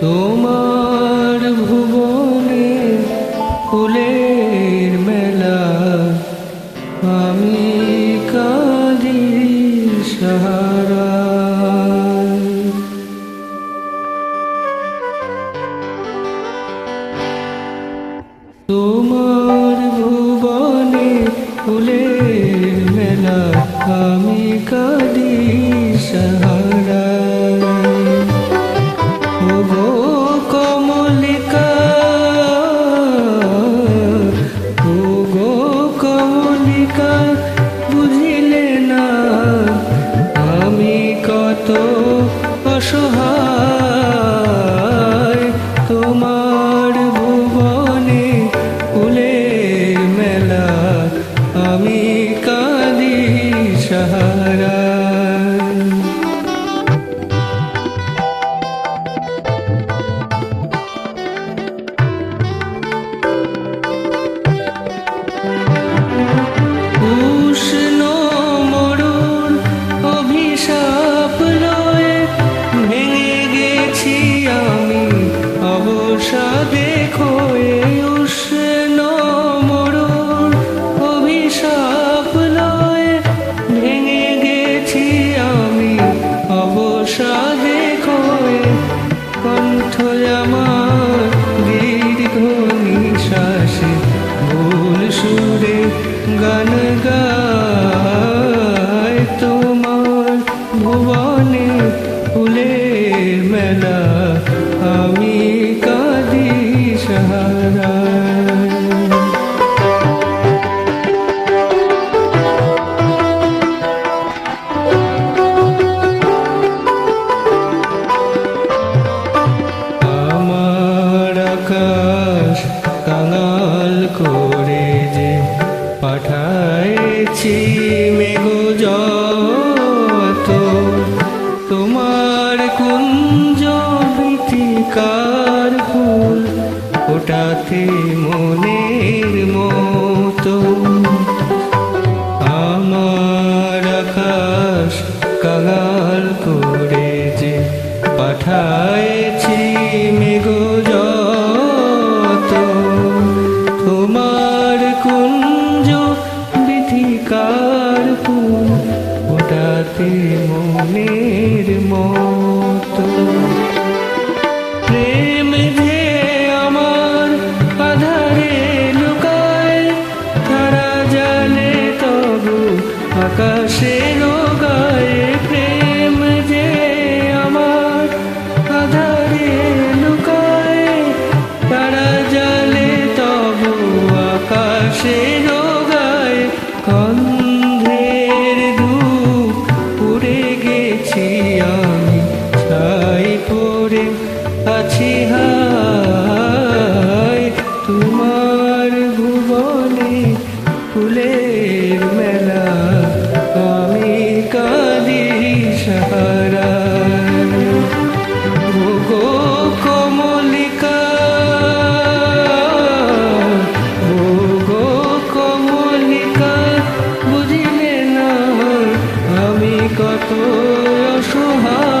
তোমার ভুবনে ফুলের মেলা, আমি কাঁদি সাহারায়। তোমার ভুবনে ফুলের মেলা, আমি কাঁদি সাহারায়। ওগো কমলিকা, ওগো কমলিকা, বুঝিলে না আমি কত অসহায়। তোমার ভুবনে ফুলের মেলা, আমি কাঁদি সাহারায়। উষ্ণ মরুর অভিশাপ লয়ে ভেঙে গেছি আমি অবসাদে খয়ে। উষ্ণ মরুর অভিশাপ লয়ে ভেঙে গেছি আমি অবসাদে খয়ে। কণ্ঠ আমার দীর্ঘ নিঃশ্বাসে ভুল সুরে গান গায়। তোমার ভুবনে ফুলের মেলা, আমি কাঁদি সাহারায়। আমার আকাশ কাঙাল করে যে পাঠাইছি মেঘ যত, তোমার কুঞ্জ ভীতিকার ফুল ফোটাতে মনের মতো। আমার আকাশ কাঙাল করে যে পাঠাইছি মেঘ যত, তোমার কুঞ্জ ভীতিকার ফুল ফোটাতে মনের মতো। প্রেম যে আমার আধারে লুকায়, তারা জানে তবু আকাশের গায়ে। প্রেম যে আমার আধারে লুকায়, তারা জানে তবু আকাশের গায়ে। গন্ধের ধূপ উড়ে গেছি আমি, ছাই পড়ে আছি হায়। তোমার ভুবনে ফুলের মেলা, আমি কাঁদি সাহারায়। ওগো কমলিকা, ওগো কমলিকা, বুঝিলে না আমি কত অসহায়।